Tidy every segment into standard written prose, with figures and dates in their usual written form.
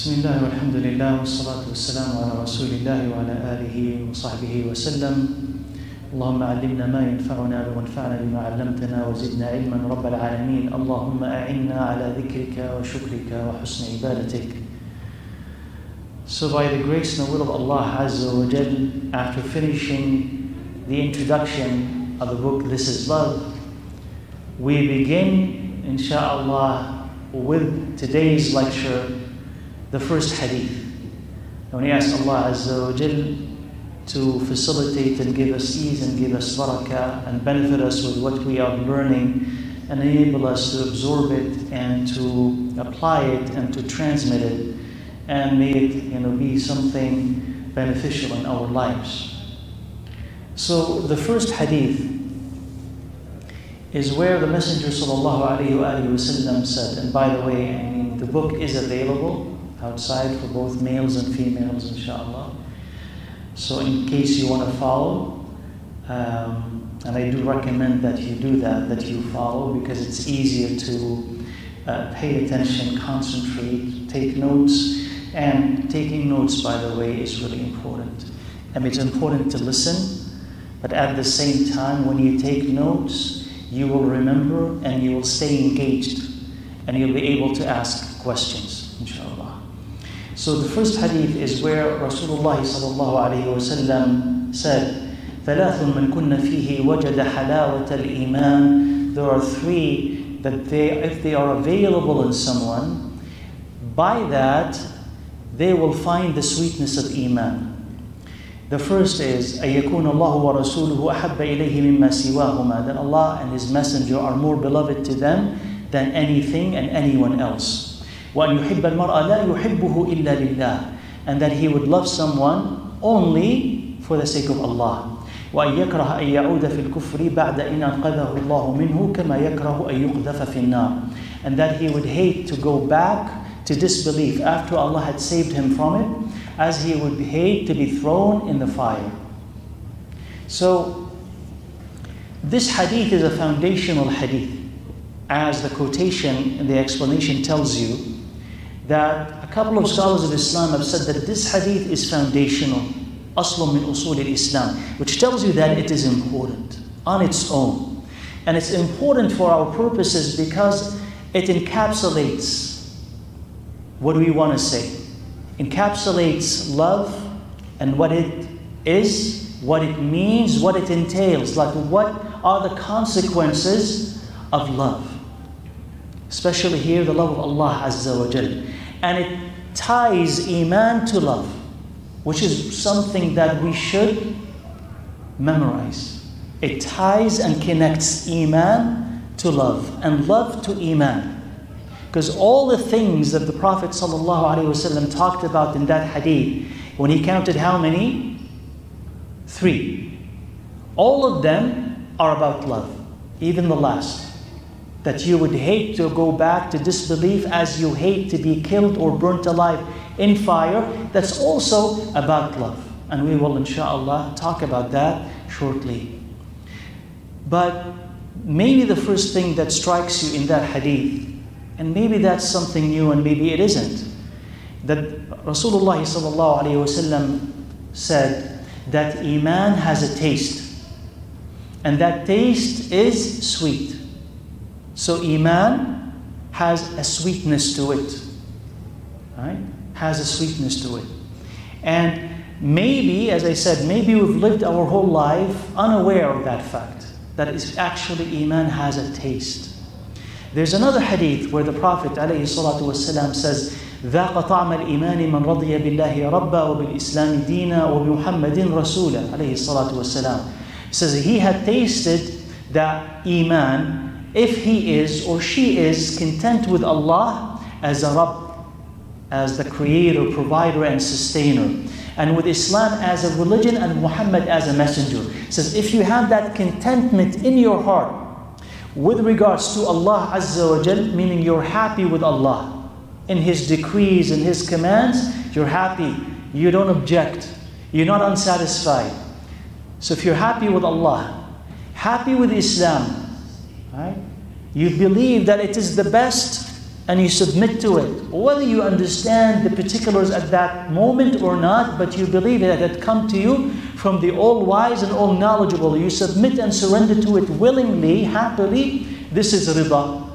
بسم الله والحمد لله والصلاة والسلام على رسول الله وعلى آله وصحبه وسلم. اللهم علمنا ما ينفعنا وانفعنا بما علمتنا وزدنا علما رب العالمين. اللهم أعنا على ذكرك وشكرك وحسن عبادتك. So by the grace and the will of Allah Azza wa Jal, after finishing the introduction of the book This is Love, we begin inshaAllah with today's lecture, the first hadith. And we ask Allah Azza wa Jal to facilitate and give us ease and give us barakah and benefit us with what we are learning and enable us to absorb it and to apply it and to transmit it and may it be something beneficial in our lives. So the first hadith is where the Messenger sallallahu alayhi wa sallam said, and by the way, the book is available outside for both males and females, inshallah. So in case you want to follow, and I do recommend that you do that you follow, because it's easier to pay attention, concentrate, take notes. And taking notes, by the way, is really important. I mean, it's important to listen, but at the same time, when you take notes, you will remember and you will stay engaged, and you'll be able to ask questions, inshallah. So the first hadith is where Rasulullah sallallahu alayhi wa sallam said, ثَلَاثٌ مَنْ كُنَّ فِيهِ وَجَدَ حَلَاوَةَ الْإِيمَانِ. There are three that if they are available in someone, by that they will find the sweetness of Iman. The first is أَن يَكُونَ اللَّهُ وَرَسُولُهُ أَحَبَّ إِلَيْهِ مِمَّا سِوَاهُمَا. That Allah and His Messenger are more beloved to them than anything and anyone else. وَأَن يُحِبَّ الْمَرْءَ لَا يُحِبُّهُ إِلَّا لِلَّهِ. And that he would love someone only for the sake of Allah. وَأَن يَكْرَهَ أَن يَعُودَ فِي الْكُفْرِ بَعْدَ إِنْ أَنْقَذَهُ اللَّهُ مِنْهُ كَمَا يَكْرَهُ أَن يُقْذَفَ فِي النَّارِ. And that he would hate to go back to disbelief after Allah had saved him from it, as he would hate to be thrown in the fire. So this hadith is a foundational hadith, as the quotation and the explanation tells you, that a couple of scholars of Islam have said that this hadith is foundational, أصل من أصول الإسلام, which tells you that it is important on its own. And it's important for our purposes because it encapsulates, what do we want to say? Encapsulates love and what it is, what it means, what it entails, like what are the consequences of love. Especially here, the love of Allah Azza wa Jal. And it ties Iman to love, which is something that we should memorize. It ties and connects Iman to love, and love to Iman. Because all the things that the Prophet ﷺ talked about in that hadith, when he counted how many? 3. All of them are about love. Even the last. That you would hate to go back to disbelief as you hate to be killed or burnt alive in fire. That's also about love. And we will, inshaAllah, talk about that shortly. But maybe the first thing that strikes you in that hadith, and maybe that's something new and maybe it isn't, that Rasulullah sallallahu alayhi wa sallam said that Iman has a taste, and that taste is sweet. So Iman has a sweetness to it, right? Has a sweetness to it. And maybe, as I said, maybe we've lived our whole life unaware of that fact, that is actually Iman has a taste. There's another hadith where the Prophet ﷺ says, ذَاقَ طَعْمَ الْإِيمَانِ مَنْ رَضِيَ بِاللَّهِ رَبًّا وَبِالْإِسْلَامِ دِينًا وَبِمُحَمَّدٍ رَسُولًا عليه الصلاة والسلام. He says he had tasted that Iman if he is or she is content with Allah as a Rabb, as the creator, provider and sustainer, and with Islam as a religion and Muhammad as a messenger. He says if you have that contentment in your heart with regards to Allah Azza wa Jal, meaning you're happy with Allah in His decrees and His commands, you're happy, you don't object, you're not unsatisfied. So if you're happy with Allah, happy with Islam, right? You believe that it is the best, and you submit to it. Whether you understand the particulars at that moment or not, but you believe that it come to you from the all-wise and all-knowledgeable. You submit and surrender to it willingly, happily. This is rida.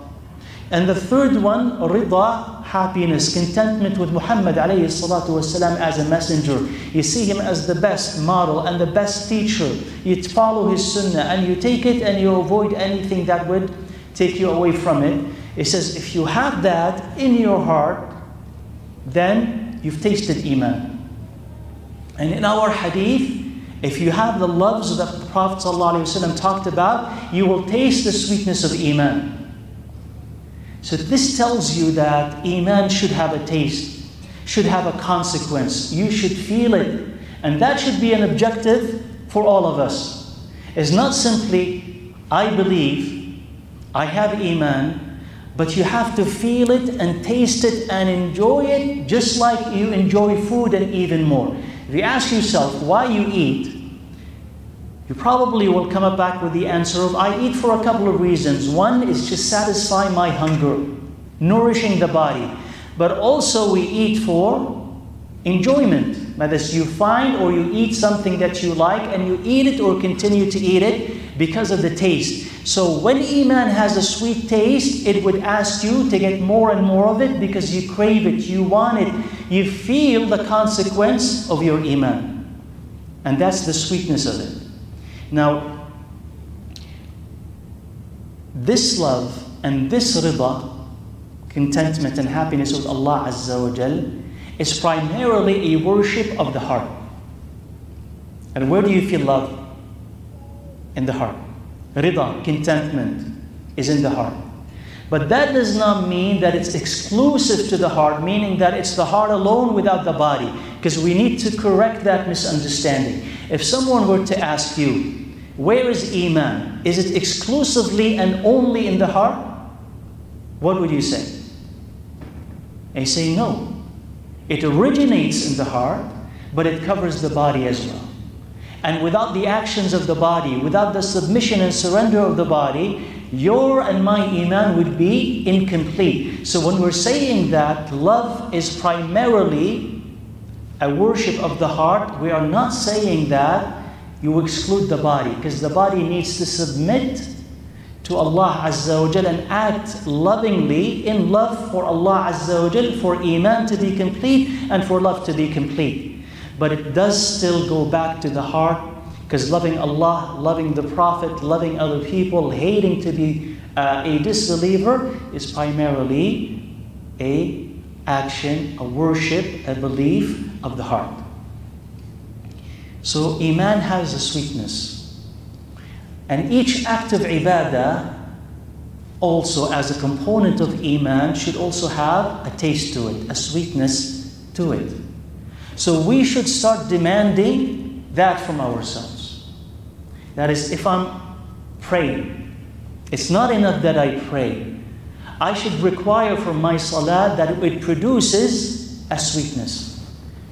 And the third one, rida, happiness, contentment with Muhammad alayhi salatu wasalam as a messenger. You see him as the best model and the best teacher. You follow his sunnah and you take it and you avoid anything that would take you away from it. It says, if you have that in your heart, then you've tasted Iman. And in our hadith, if you have the loves that the Prophet ﷺ talked about, you will taste the sweetness of Iman. So this tells you that Iman should have a taste, should have a consequence. You should feel it. And that should be an objective for all of us. It's not simply, I believe, I have Iman, but you have to feel it and taste it and enjoy it just like you enjoy food and even more. If you ask yourself why you eat, you probably will come back with the answer of, I eat for a couple of reasons. One is to satisfy my hunger, nourishing the body. But also we eat for enjoyment. Whether you find or you eat something that you like and you eat it or continue to eat it because of the taste. So when Iman has a sweet taste, it would ask you to get more and more of it because you crave it, you want it. You feel the consequence of your Iman. And that's the sweetness of it. Now, this love and this rida, contentment and happiness with Allah Azza wa Jal, is primarily a worship of the heart. And where do you feel love? In the heart. Rida, contentment, is in the heart. But that does not mean that it's exclusive to the heart, meaning that it's the heart alone without the body. Because we need to correct that misunderstanding. If someone were to ask you, where is Iman? Is it exclusively and only in the heart? What would you say? I say no. It originates in the heart, but it covers the body as well. And without the actions of the body, without the submission and surrender of the body, your and my Iman would be incomplete. So when we're saying that love is primarily a worship of the heart, we are not saying that you exclude the body, because the body needs to submit to Allah Azza wa Jal and act lovingly in love for Allah Azza wa Jal, for Iman to be complete and for love to be complete. But it does still go back to the heart, because loving Allah, loving the Prophet, loving other people, hating to be a disbeliever is primarily a action, a worship, a belief of the heart. So Iman has a sweetness. And each act of ibadah also as a component of Iman should also have a taste to it, a sweetness to it. So we should start demanding that from ourselves. That is, if I'm praying, it's not enough that I pray. I should require from my salah that it produces a sweetness.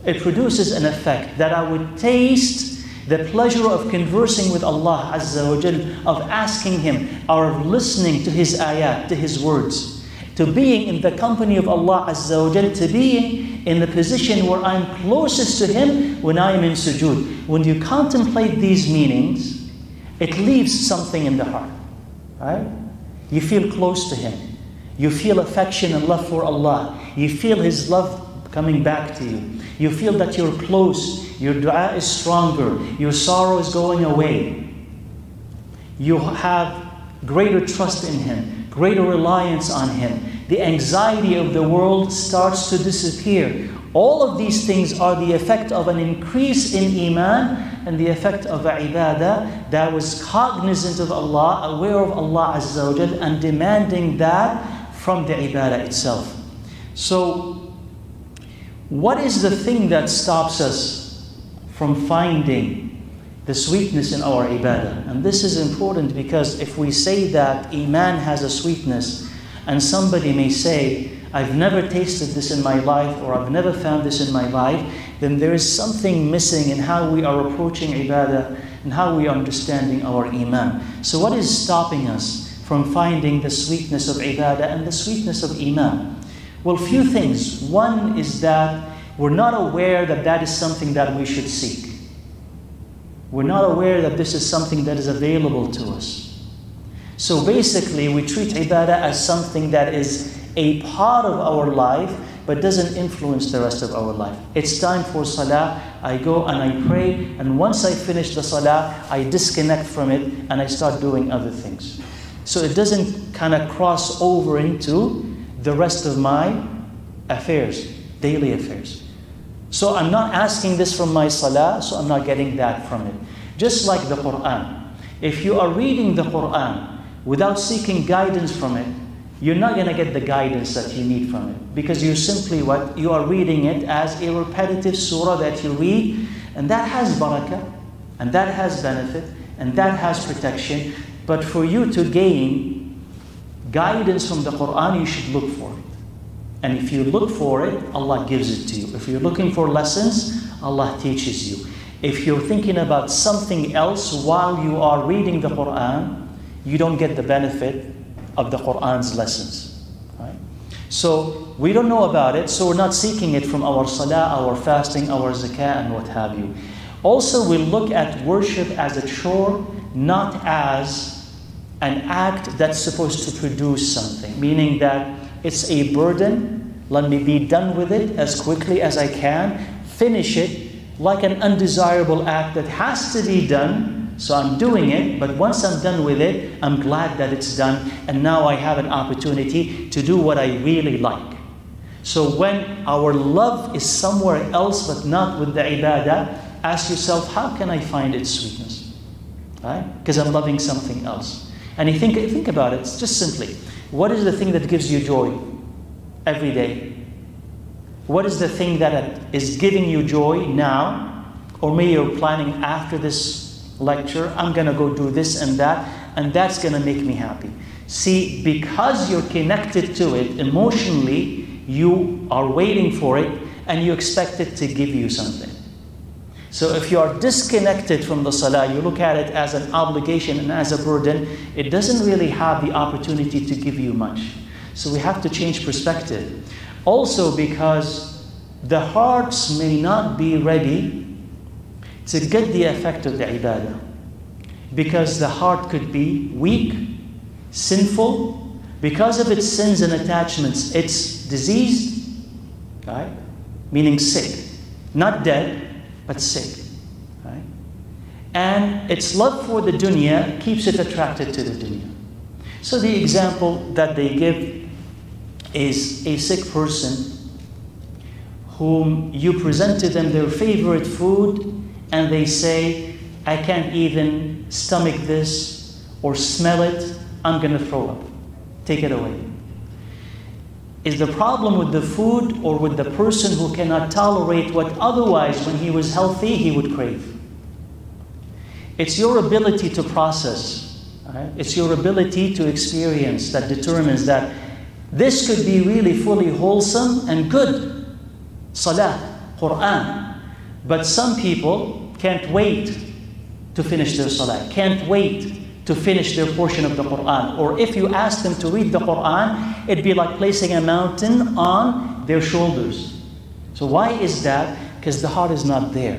It produces an effect, that I would taste the pleasure of conversing with Allah Azza wa Jal, of asking Him, or of listening to His ayat, to His words, to being in the company of Allah Azza wa Jal, to being in the position where I'm closest to Him when I am in sujood. When you contemplate these meanings, it leaves something in the heart, right? You feel close to Him. You feel affection and love for Allah. You feel His love coming back to you. You feel that you're close. Your dua is stronger. Your sorrow is going away. You have greater trust in Him, greater reliance on Him. The anxiety of the world starts to disappear. All of these things are the effect of an increase in Iman and the effect of a ibadah that was cognizant of Allah, aware of Allah Azza wa Jal, and demanding that from the ibadah itself. So, what is the thing that stops us from finding the sweetness in our ibadah? And this is important, because if we say that Iman has a sweetness, and somebody may say, I've never tasted this in my life, or I've never found this in my life, then there is something missing in how we are approaching ibadah and how we are understanding our Iman. So what is stopping us from finding the sweetness of ibadah and the sweetness of Iman? Well, few things. One is that we're not aware that that is something that we should seek. We're not aware that this is something that is available to us. So basically, we treat ibadah as something that is a part of our life, but doesn't influence the rest of our life. It's time for salah, I go and I pray, and once I finish the salah, I disconnect from it and I start doing other things. So it doesn't kind of cross over into the rest of my affairs, daily affairs. So I'm not asking this from my salah, so I'm not getting that from it. Just like the Quran. If you are reading the Quran without seeking guidance from it, you're not going to get the guidance that you need from it. Because you simply what? You are reading it as a repetitive surah that you read, and that has barakah, and that has benefit, and that has protection. But for you to gain guidance from the Quran, you should look for it. And if you look for it, Allah gives it to you. If you're looking for lessons, Allah teaches you. If you're thinking about something else while you are reading the Quran, you don't get the benefit of the Quran's lessons. Right? So we don't know about it, so we're not seeking it from our salah, our fasting, our zakah, and what have you. Also, we look at worship as a chore, not as an act that's supposed to produce something, meaning that it's a burden. Let me be done with it as quickly as I can, finish it like an undesirable act that has to be done. So I'm doing it, but once I'm done with it, I'm glad that it's done, and now I have an opportunity to do what I really like. So when our love is somewhere else but not with the ibadah, ask yourself, how can I find its sweetness? Right? Because I'm loving something else. And you think about it, it's just simply, what is the thing that gives you joy every day? What is the thing that is giving you joy now? Or maybe you're planning after this lecture, I'm going to go do this and that's going to make me happy. See, because you're connected to it emotionally, you are waiting for it and you expect it to give you something. So if you are disconnected from the salah, you look at it as an obligation and as a burden, it doesn't really have the opportunity to give you much. So we have to change perspective. Also because the hearts may not be ready to get the effect of the ibadah. Because the heart could be weak, sinful. Because of its sins and attachments, it's diseased, right? Meaning sick. Not dead, but sick. Right? And its love for the dunya keeps it attracted to the dunya. So the example that they give is a sick person whom you present to them their favorite food, and they say, I can't even stomach this or smell it, I'm going to throw up. Take it away. Is the problem with the food or with the person who cannot tolerate what otherwise, when he was healthy, he would crave? It's your ability to process. Right? It's your ability to experience that determines that this could be really fully wholesome and good. Salah, Quran. But some people can't wait to finish their salah, can't wait to finish their portion of the Quran. Or if you ask them to read the Quran, it'd be like placing a mountain on their shoulders. So why is that? Because the heart is not there.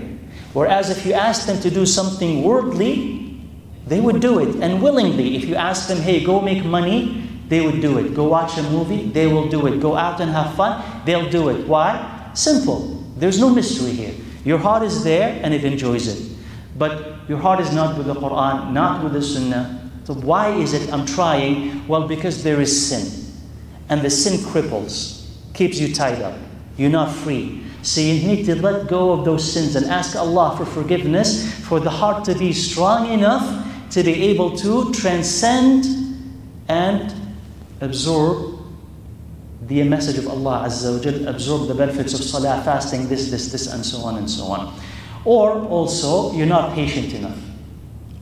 Whereas if you ask them to do something worldly, they would do it, and willingly. If you ask them, hey, go make money, they would do it. Go watch a movie, they will do it. Go out and have fun, they'll do it. Why? Simple. There's no mystery here. Your heart is there and it enjoys it. But your heart is not with the Quran, not with the Sunnah. So why is it I'm trying? Well, because there is sin. And the sin cripples, keeps you tied up. You're not free. So you need to let go of those sins and ask Allah for forgiveness, for the heart to be strong enough to be able to transcend and absorb the message of Allah Azza wa Jal, absorb the benefits of salah, fasting, this, and so on and so on. Or also, you're not patient enough.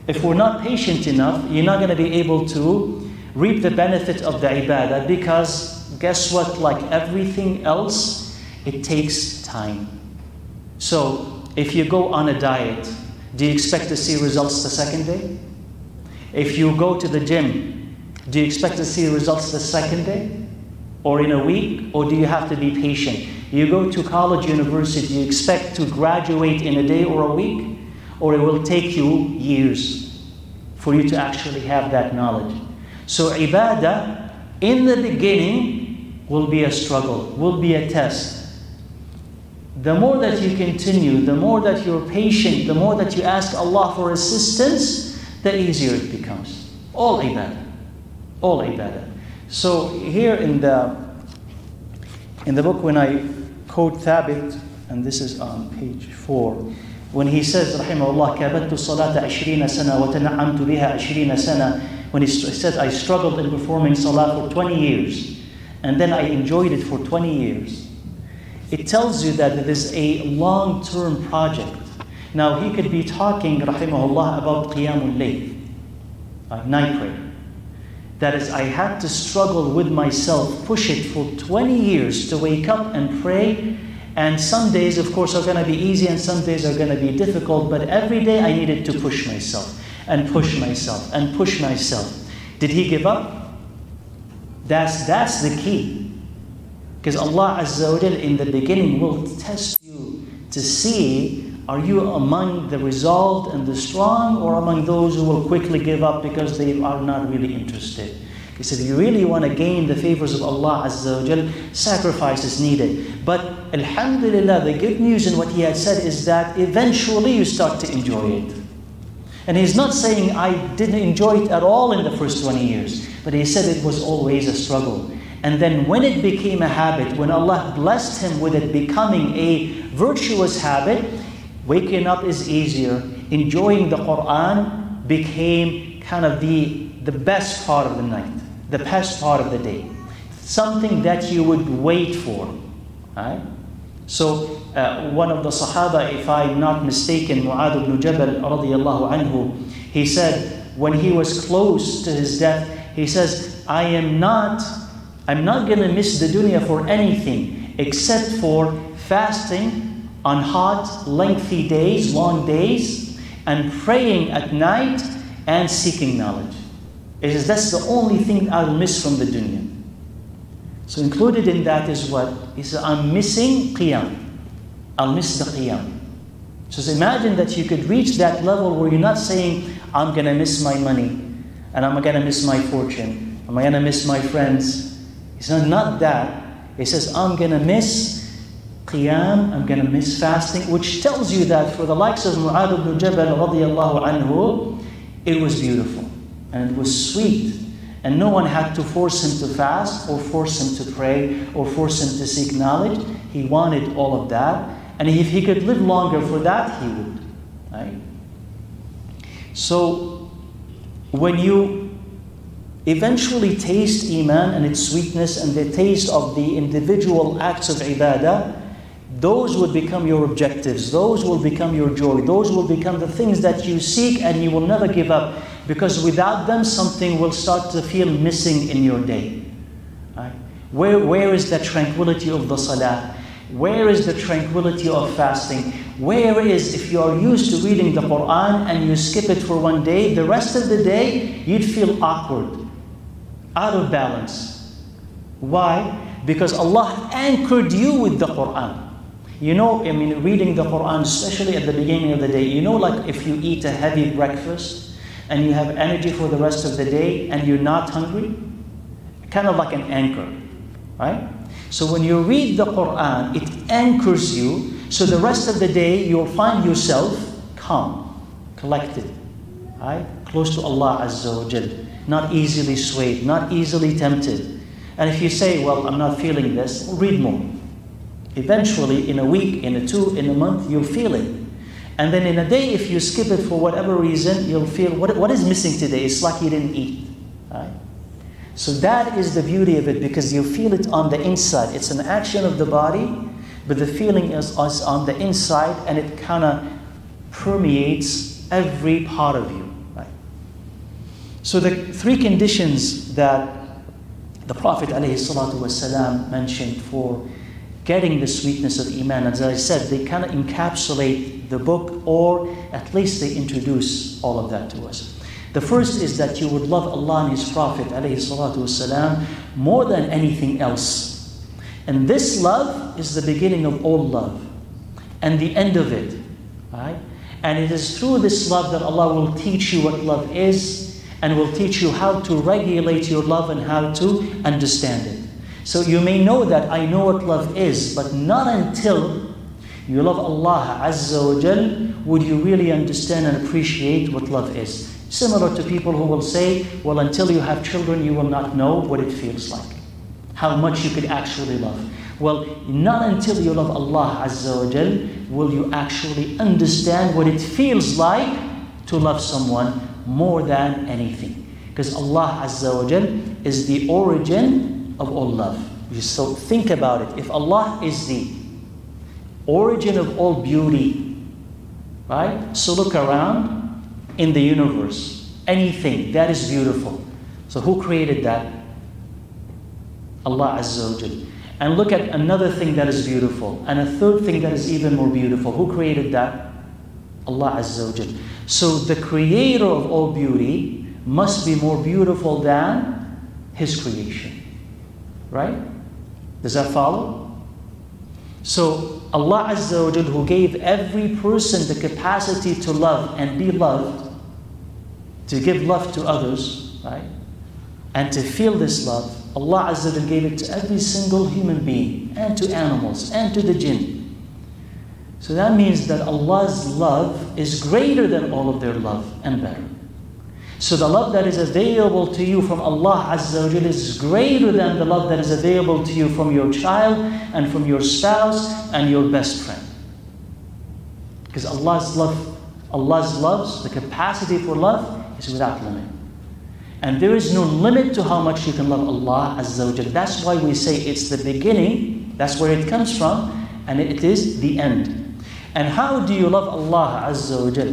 If we're not patient enough, you're not going to be able to reap the benefit of the ibadah, because guess what? Like everything else, it takes time. So if you go on a diet, do you expect to see results the second day? If you go to the gym Do you expect to see results the second day? Or in a week? Or do you have to be patient? You go to college, university, you expect to graduate in a day or a week? Or it will take you years for you to actually have that knowledge. So ibadah, in the beginning, will be a struggle, will be a test. The more that you continue, the more that you're patient, the more that you ask Allah for assistance, the easier it becomes. All ibadah. All ibadah. So here in the book, when I quote Thabit, and this is on page 4, when he says, Rahimahullah, كَبَدْتُ الصَّلَاةَ 20 سَنَةً وَتَنَعَّمْتُ بِهَا 20 سَنَةً, when he said, I struggled in performing salah for 20 years, and then I enjoyed it for 20 years. It tells you that it is a long-term project. Now, he could be talking, Rahimahullah, about Qiyamul Layl, night prayer. That is, I had to struggle with myself, push it for 20 years to wake up and pray. And some days, of course, are going to be easy and some days are going to be difficult. But every day I needed to push myself and push myself and push myself. Did he give up? That's the key. Because Allah Azza wa Jal in the beginning will test you to see, are you among the resolved and the strong, or among those who will quickly give up because they are not really interested? He said, if you really want to gain the favors of Allah Azza wa Jal, sacrifice is needed. But alhamdulillah, the good news in what he had said is that eventually you start to enjoy it. And he's not saying I didn't enjoy it at all in the first 20 years, but he said it was always a struggle. And then when it became a habit, when Allah blessed him with it becoming a virtuous habit, waking up is easier. Enjoying the Quran became kind of the best part of the night, the best part of the day. Something that you would wait for. Right? So one of the Sahaba, if I'm not mistaken, Mu'adh ibn Jabal radiyallahu anhu, he said when he was close to his death, he says, I'm not going to miss the dunya for anything except for fasting on hot, lengthy days, long days, and praying at night and seeking knowledge. It is that's the only thing I'll miss from the dunya. So included in that is what? He said, I'm missing qiyam. I'll miss the qiyam. So imagine that you could reach that level where you're not saying, I'm going to miss my money, and I'm going to miss my fortune, I'm going to miss my friends. He said, not that. He says, I'm going to miss qiyam, I'm going to miss fasting, which tells you that for the likes of Mu'adh ibn Jabal radiyallahu anhu, it was beautiful and it was sweet. And no one had to force him to fast or force him to pray or force him to seek knowledge. He wanted all of that. And if he could live longer for that, he would. Right? So when you eventually taste Iman and its sweetness and the taste of the individual acts of ibadah, those will become your objectives, those will become your joy, those will become the things that you seek and you will never give up, because without them something will start to feel missing in your day. Right? Where is the tranquility of the salah? Where is the tranquility of fasting? Where is, if you are used to reading the Quran and you skip it for one day, the rest of the day you'd feel awkward, out of balance. Why? Because Allah anchored you with the Quran. You know, I mean, reading the Quran, especially at the beginning of the day, you know, like if you eat a heavy breakfast and you have energy for the rest of the day and you're not hungry, kind of like an anchor, right? So when you read the Quran, it anchors you, so the rest of the day you'll find yourself calm, collected, right? Close to Allah Azza wa Jal, not easily swayed, not easily tempted. And if you say, well, I'm not feeling this, well, read more. Eventually, in a week, in a 2, in a month, you'll feel it. And then in a day, if you skip it for whatever reason, you'll feel, what is missing today? It's like you didn't eat. Right? So that is the beauty of it, because you feel it on the inside. It's an action of the body, but the feeling is on the inside, and it kind of permeates every part of you. Right? So the 3 conditions that the Prophet ﷺ mentioned for getting the sweetness of Iman, as I said, they kind of encapsulate the book, or at least they introduce all of that to us. The first is that you would love Allah and His Prophet ﷺ more than anything else. And this love is the beginning of all love and the end of it. Right? And it is through this love that Allah will teach you what love is and will teach you how to regulate your love and how to understand it. So you may know that I know what love is, but not until you love Allah Azza wa Jal would you really understand and appreciate what love is. Similar to people who will say, well, until you have children, you will not know what it feels like, how much you could actually love. Well, not until you love Allah Azza wa Jal will you actually understand what it feels like to love someone more than anything. Because Allah Azza wa Jal is the origin of all love. So think about it. If Allah is the origin of all beauty, right? So look around in the universe. Anything that is beautiful. So who created that? Allah Azza wa Jal. And look at another thing that is beautiful. And a third thing that is even more beautiful. Who created that? Allah Azza wa Jal. So the creator of all beauty must be more beautiful than His creation. Right? Does that follow? So Allah Azza wa Jal, who gave every person the capacity to love and be loved, to give love to others, right? And to feel this love, Allah Azza wa Jal gave it to every single human being, and to animals, and to the jinn. So that means that Allah's love is greater than all of their love and better. So the love that is available to you from Allah Azza wa Jal is greater than the love that is available to you from your child and from your spouse and your best friend. Because Allah's love, the capacity for love is without limit. And there is no limit to how much you can love Allah Azza wa Jal. That's why we say it's the beginning, that's where it comes from, and it is the end. And how do you love Allah Azza wa Jal?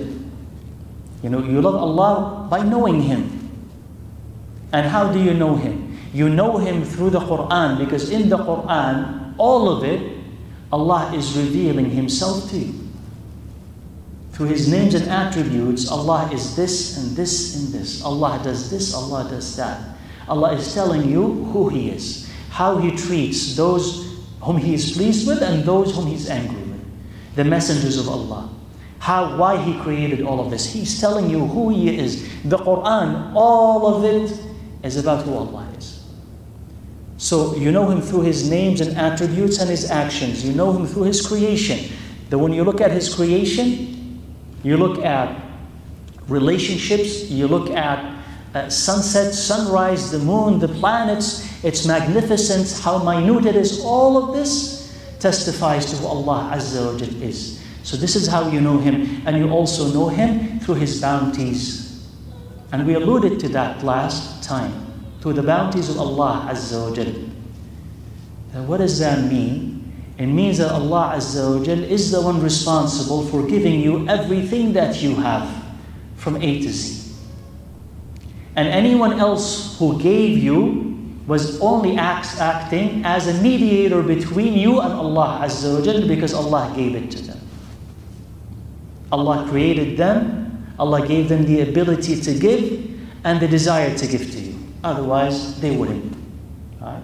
You know, you love Allah by knowing Him. And how do you know Him? You know Him through the Quran, because in the Quran, all of it, Allah is revealing Himself to you. Through His names and attributes, Allah is this and this and this. Allah does this, Allah does that. Allah is telling you who He is, how He treats those whom He is pleased with and those whom He is angry with, the messengers of Allah. Why He created all of this. He's telling you who He is. The Quran, all of it is about who Allah is. So you know Him through His names and attributes and His actions. You know Him through His creation. That when you look at His creation, you look at relationships, you look at sunset, sunrise, the moon, the planets, its magnificence, how minute it is. All of this testifies to who Allah Azza wa Jal is. So this is how you know Him. And you also know Him through His bounties. And we alluded to that last time. Through the bounties of Allah Azza wa Jal. And what does that mean? It means that Allah Azza wa Jal is the one responsible for giving you everything that you have from A to Z. And anyone else who gave you was only acting as a mediator between you and Allah Azza wa Jal, because Allah gave it to them. Allah created them, Allah gave them the ability to give and the desire to give to you. Otherwise, they wouldn't. Right?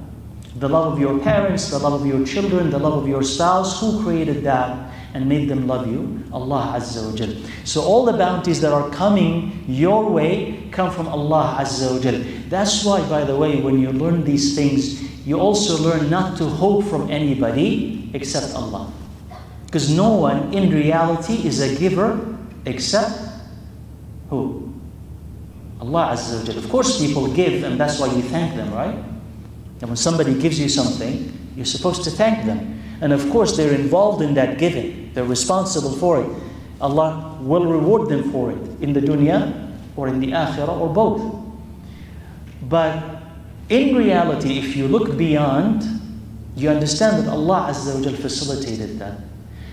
The love of your parents, the love of your children, the love of your spouse, who created that and made them love you? Allah Azza wa Jal. So all the bounties that are coming your way come from Allah Azza wa Jal. That's why, by the way, when you learn these things, you also learn not to hope from anybody except Allah. Because no one in reality is a giver except who? Allah Azza wa Jal. Of course people give, and that's why you thank them, right? And when somebody gives you something, you're supposed to thank them. And of course they're involved in that giving. They're responsible for it. Allah will reward them for it in the dunya or in the akhirah or both. But in reality, if you look beyond, you understand that Allah Azza wa Jal facilitated that.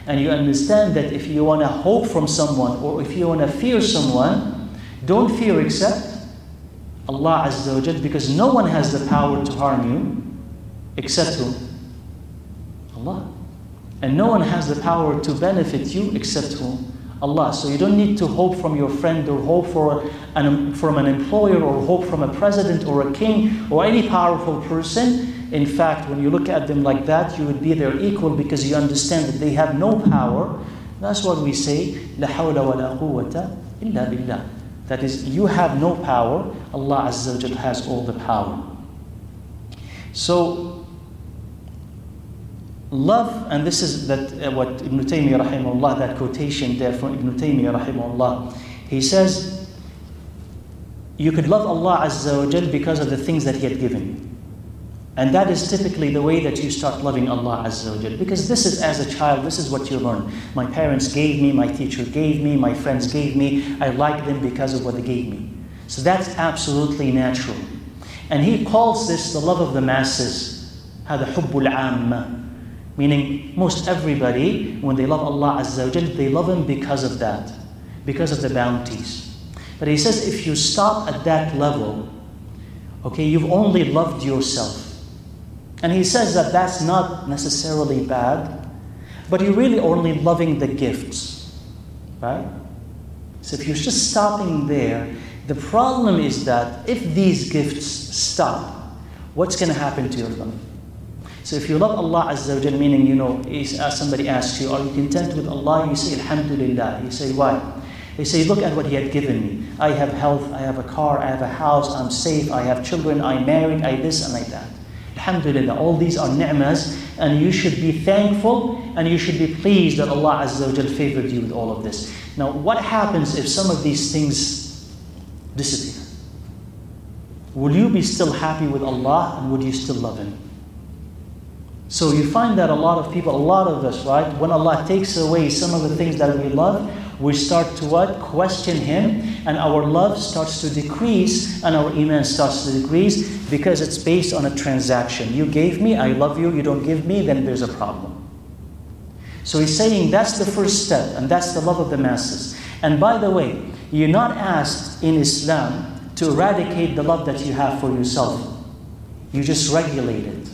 And you understand that if you want to hope from someone or if you want to fear someone, don't fear except Allah Azza wa Jal, because no one has the power to harm you except who? Allah. And no one has the power to benefit you except who? Allah. So you don't need to hope from your friend or hope from an employer or hope from a president or a king or any powerful person. In fact, when you look at them like that, you would be their equal because you understand that they have no power. That's what we say, La hawla wa la quwwata illa billah. That is, you have no power, Allah Azza wa Jal has all the power. So, love, and this is what Ibn Taymiyyah rahimahullah, that quotation there from Ibn Taymiyyah rahimahullah, he says, you could love Allah Azza wa Jal because of the things that He had given you. And that is typically the way that you start loving Allah Azza wa Jal. Because this is, as a child, this is what you learn. My parents gave me, my teacher gave me, my friends gave me, I like them because of what they gave me. So that's absolutely natural. And he calls this the love of the masses. هذا حب العامة. Meaning, most everybody, when they love Allah Azza wa Jal, they love Him because of that, because of the bounties. But he says, if you stop at that level, okay, you've only loved yourself. And he says that that's not necessarily bad, but you're really only loving the gifts, right? So if you're just stopping there, the problem is that if these gifts stop, what's going to happen to your love? So if you love Allah Azza wa Jal, meaning, somebody asks you, are you content with Allah? You say, Alhamdulillah. You say, why? They say, look at what He had given me. I have health, I have a car, I have a house, I'm safe, I have children, I'm married, I this and like that. Alhamdulillah, all these are ni'mas, and you should be thankful, and you should be pleased that Allah Azza wa Jal favored you with all of this. Now, what happens if some of these things disappear? Will you be still happy with Allah, and would you still love Him? So you find that a lot of people, a lot of us, right, when Allah takes away some of the things that we love, we start to what? Question Him, and our love starts to decrease, and our Iman starts to decrease, because it's based on a transaction. You gave me, I love you. You don't give me, then there's a problem. So he's saying that's the first step, and that's the love of the masses. And by the way, you're not asked in Islam to eradicate the love that you have for yourself. You just regulate it.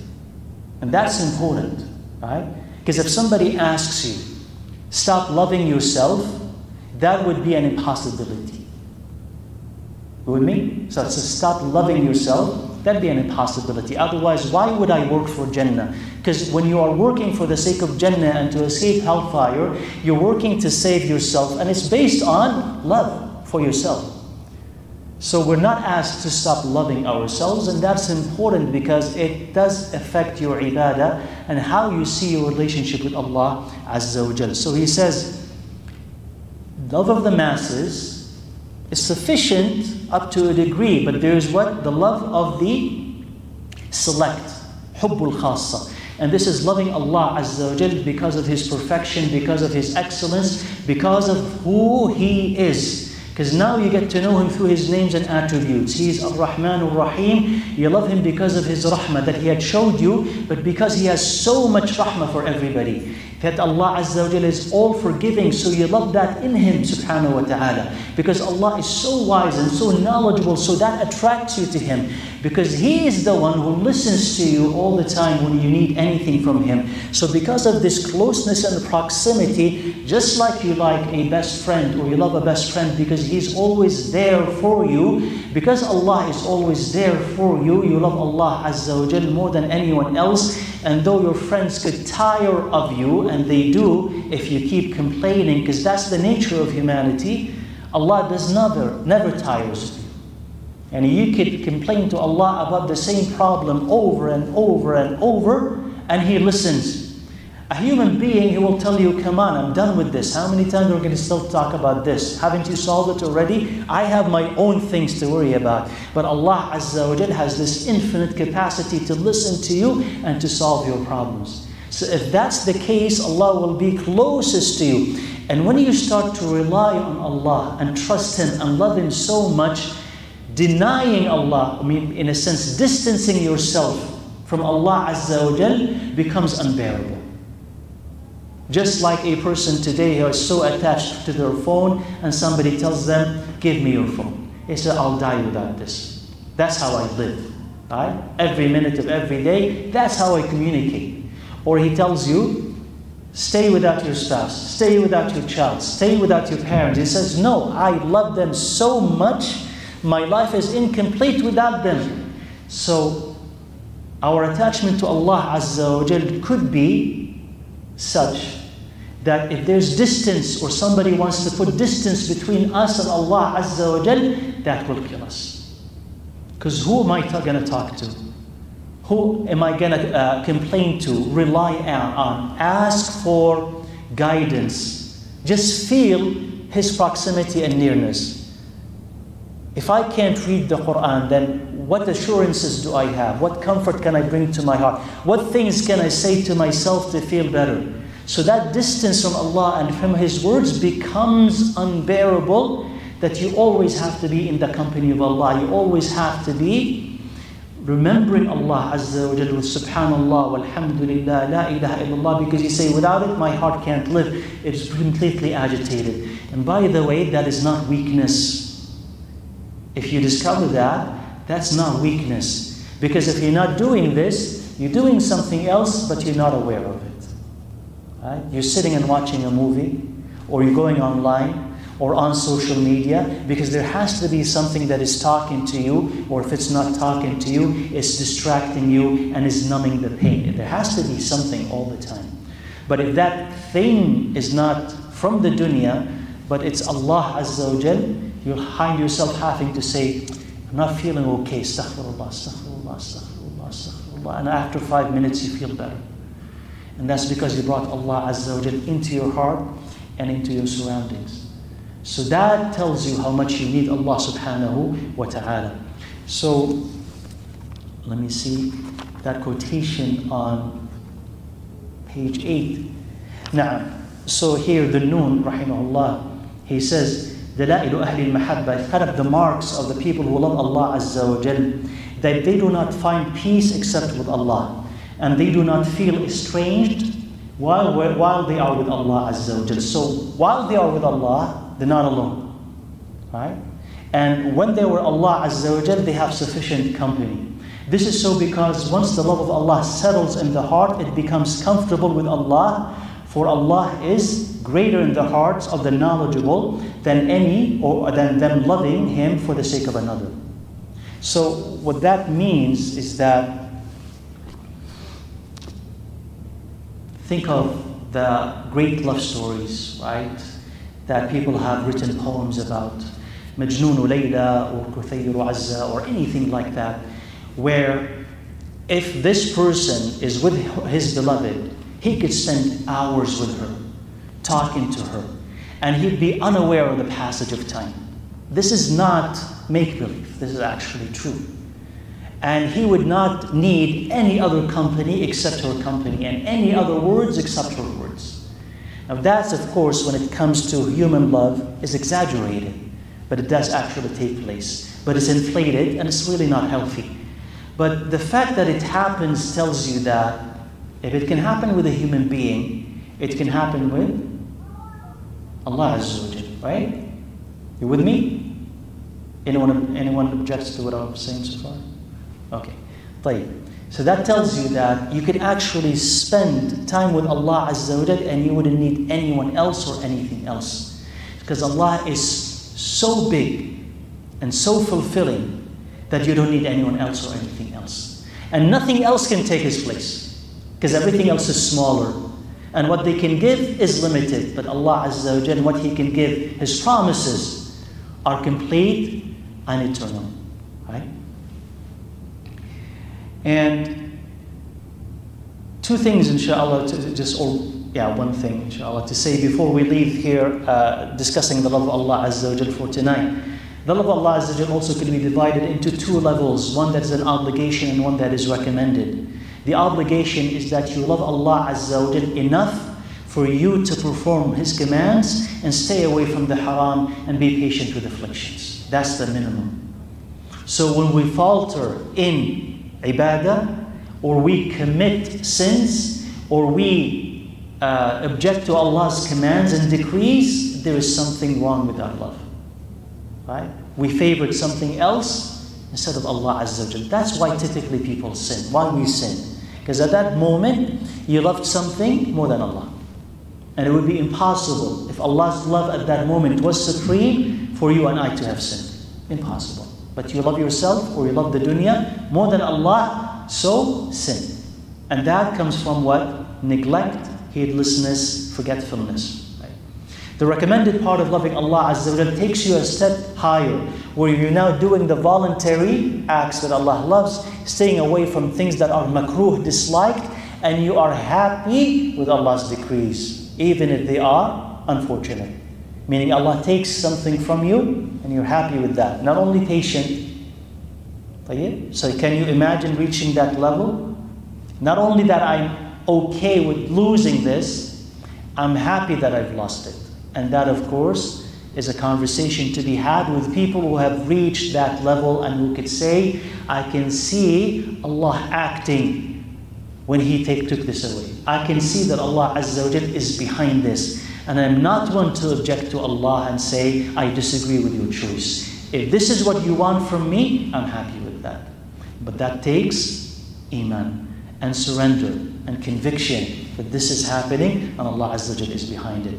And that's important, right? Because if somebody asks you, stop loving yourself, that would be an impossibility. You with me? So to stop loving yourself, that'd be an impossibility. Otherwise, why would I work for Jannah? Because when you are working for the sake of Jannah and to escape hellfire, you're working to save yourself, and it's based on love for yourself. So we're not asked to stop loving ourselves, and that's important because it does affect your ibadah and how you see your relationship with Allah Azza wa Jal. So he says, love of the masses is sufficient up to a degree, but there's what? The love of the select, hubbul khassa. And this is loving Allah Azza wa Jal because of His perfection, because of His excellence, because of who He is. Because now you get to know Him through His names and attributes. He is Ar-Rahman Ar-Rahim. You love Him because of His rahmah that He had showed you, but because He has so much rahmah for everybody. That Allah Azza wa Jal is all forgiving, so you love that in Him subhanahu wa ta'ala. Because Allah is so wise and so knowledgeable, so that attracts you to Him. Because He is the one who listens to you all the time when you need anything from Him. So because of this closeness and proximity, just like you like a best friend, or you love a best friend because He's always there for you, because Allah is always there for you, you love Allah Azza wa Jal more than anyone else. And though your friends could tire of you, and they do if you keep complaining, because that's the nature of humanity, Allah does never tires of you. And you could complain to Allah about the same problem over and over and over, and He listens. A human being, he will tell you, come on, I'm done with this. How many times are we going to still talk about this? Haven't you solved it already? I have my own things to worry about. But Allah Azza wa Jal has this infinite capacity to listen to you and to solve your problems. So if that's the case, Allah will be closest to you. And when you start to rely on Allah and trust Him and love Him so much, denying Allah, in a sense, distancing yourself from Allah Azza wa Jal becomes unbearable. Just like a person today who is so attached to their phone and somebody tells them, give me your phone. They say, I'll die without this. That's how I live. Right? Every minute of every day, that's how I communicate. Or he tells you, stay without your spouse, stay without your child, stay without your parents. He says, no, I love them so much, my life is incomplete without them. So our attachment to Allah Azza wa Jal could be such that if there's distance or somebody wants to put distance between us and Allah Azza wa Jal, that will kill us. Because who am I going to talk to? Who am I going to complain to, rely on, ask for guidance? Just feel His proximity and nearness. If I can't read the Quran, then what assurances do I have? What comfort can I bring to my heart? What things can I say to myself to feel better? So that distance from Allah and from His words becomes unbearable, that you always have to be in the company of Allah. You always have to be remembering Allah Azza wa Jalla with Subhanallah, Walhamdulillah, La ilaha illallah, because you say, without it my heart can't live. It's completely agitated. And by the way, that is not weakness. If you discover that, that's not weakness. Because if you're not doing this, you're doing something else, but you're not aware of it. Right? You're sitting and watching a movie, or you're going online, or on social media, because there has to be something that is talking to you, or if it's not talking to you, it's distracting you and is numbing the pain. There has to be something all the time. But if that thing is not from the dunya, but it's Allah Azza wa Jal, you'll find yourself having to say, I'm not feeling okay, astaghfirullah, astaghfirullah, astaghfirullah, astaghfirullah. And after 5 minutes you feel better. And that's because you brought Allah Azza wa Jal into your heart and into your surroundings. So that tells you how much you need Allah subhanahu wa ta'ala. So, let me see that quotation on page 8. Now, so here the Noon, rahimahullah, he says, Dalailu ahli al-mahabba, kind of the marks of the people who love Allah Azza wa Jal, that they do not find peace except with Allah. And they do not feel estranged while they are with Allah Azza wa Jal. So, while they are with Allah, they're not alone, right? And when they were Allah Azza wa Jal, they have sufficient company. This is so because once the love of Allah settles in the heart, it becomes comfortable with Allah, for Allah is greater in the hearts of the knowledgeable than them loving Him for the sake of another. So what that means is that, think of the great love stories, right? That people have written poems about, Majnoon Layla or Kuthayr Azza or anything like that, where if this person is with his beloved, he could spend hours with her, talking to her, and he'd be unaware of the passage of time. This is not make-believe, this is actually true. And he would not need any other company except her company, and any other words except her words. Now that's, of course, when it comes to human love, is exaggerated, but it does actually take place. But it's inflated, and it's really not healthy. But the fact that it happens tells you that if it can happen with a human being, it can happen with Allah Azza wa Jal, right? You with me? Anyone objects to what I'm saying so far? Okay. طيب. So that tells you that you could actually spend time with Allah Azza wa Jal and you wouldn't need anyone else or anything else. Because Allah is so big and so fulfilling that you don't need anyone else or anything else. And nothing else can take His place, because everything else is smaller. And what they can give is limited. But Allah Azza wa Jal, what He can give, His promises are complete and eternal. Right? And two things, inshallah, one thing, inshallah, to say before we leave here, discussing the love of Allah Azza wa Jal for tonight. The love of Allah Azza wa Jal also can be divided into two levels, one that is an obligation and one that is recommended. The obligation is that you love Allah Azza wa Jal enough for you to perform His commands and stay away from the haram and be patient with afflictions. That's the minimum. So when we falter in ibadah, or we commit sins, or we object to Allah's commands and decrees, there is something wrong with our love. Right? We favored something else instead of Allah Azza wa Jal. That's why typically people sin. Why we sin? Because at that moment, you loved something more than Allah. And it would be impossible if Allah's love at that moment was supreme for you and I to have sinned. Impossible. But you love yourself or you love the dunya more than Allah, so sin. And that comes from what? Neglect, heedlessness, forgetfulness. Right? The recommended part of loving Allah Azza wa Jalla takes you a step higher, where you're now doing the voluntary acts that Allah loves, staying away from things that are makruh, disliked, and you are happy with Allah's decrees, even if they are unfortunate. Meaning Allah takes something from you and you're happy with that. Not only patient. So can you imagine reaching that level? Not only that I'm okay with losing this, I'm happy that I've lost it. And that, of course, is a conversation to be had with people who have reached that level and who could say, I can see Allah acting when He took this away. I can see that Allah Azza wa Jal is behind this. And I'm not one to object to Allah and say, I disagree with your choice. If this is what you want from me, I'm happy with that. But that takes Iman and surrender and conviction that this is happening and Allah Azza wa Jal is behind it.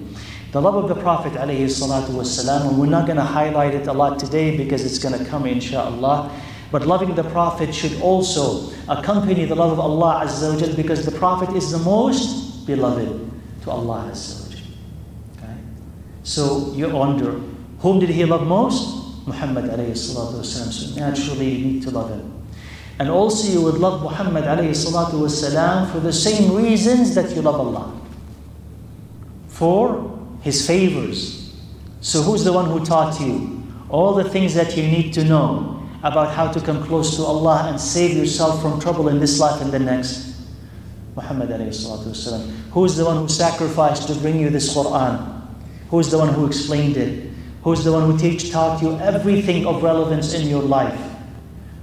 The love of the Prophet alayhi salatu wasalam, and we're not going to highlight it a lot today because it's going to come inshaAllah, but loving the Prophet should also accompany the love of Allah Azza wa Jal, because the Prophet is the most beloved to Allah Azza wa Jal. Okay? So you wonder, whom did He love most? Muhammad alayhi salatu wasalam. So naturally you need to love him. And also you would love Muhammad alayhi salatu wasalam for the same reasons that you love Allah. For His favors. So who's the one who taught you all the things that you need to know about how to come close to Allah and save yourself from trouble in this life and the next? Muhammad alayhi salatu wasalam. Who's the one who sacrificed to bring you this Quran? Who's the one who explained it? Who's the one who taught you everything of relevance in your life?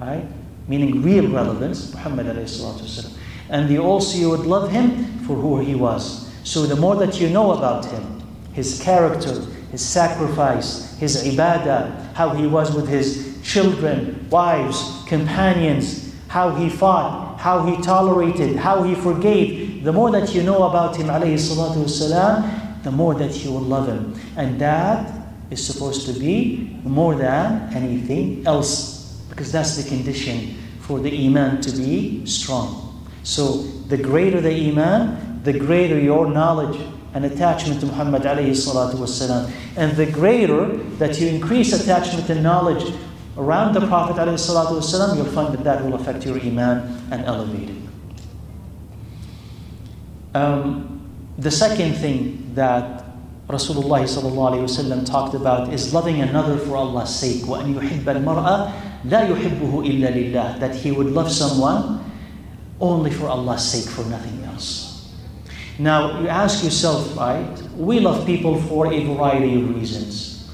Right? Meaning real relevance, Muhammad alayhi salatu wasalam. And you would love him for who he was. So the more that you know about him, his character, his sacrifice, his ibadah, how he was with his children, wives, companions, how he fought, how he tolerated, how he forgave. The more that you know about him, alayhi salatu wasalam, the more that you will love him. And that is supposed to be more than anything else, because that's the condition for the Iman to be strong. So the greater the Iman, the greater your knowledge and attachment to Muhammad alayhi salatu wasalam. And the greater that you increase attachment and knowledge around the Prophet alayhi salatu wasalam, you'll find that that will affect your Iman and elevate it. The second thing that Rasulullah sallallahu alayhi wasallam talked about is loving another for Allah's sake. وَأَنْ يُحِبَّ الْمَرْأَ لَا يُحِبُّهُ إِلَّا لِلَّهِ. That he would love someone only for Allah's sake, for nothing else. Now, you ask yourself, right, we love people for a variety of reasons.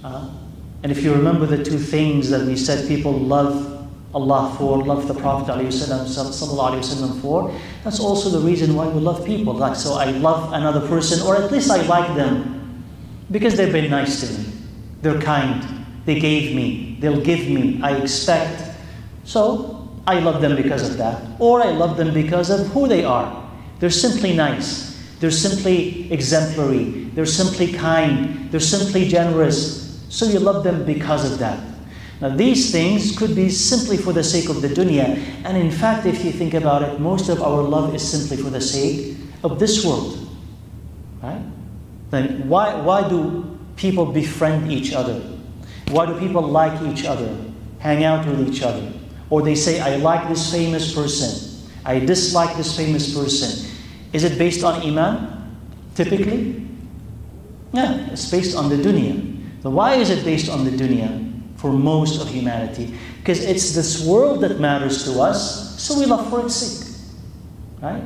And if you remember the two things that we said people love Allah for, love the Prophet ﷺ for, that's also the reason why we love people. Like, so I love another person, or at least I like them, because they've been nice to me. They're kind. They gave me. They'll give me. I expect. So I love them because of that. Or I love them because of who they are. They're simply nice. They're simply exemplary. They're simply kind. They're simply generous. So you love them because of that. Now these things could be simply for the sake of the dunya. And in fact, if you think about it, most of our love is simply for the sake of this world. Right? Then why do people befriend each other? Why do people like each other, hang out with each other? Or they say, I like this famous person. I dislike this famous person. Is it based on Iman? Typically? Yeah, it's based on the dunya. So why is it based on the dunya for most of humanity? Because it's this world that matters to us, so we love for its sake. Right?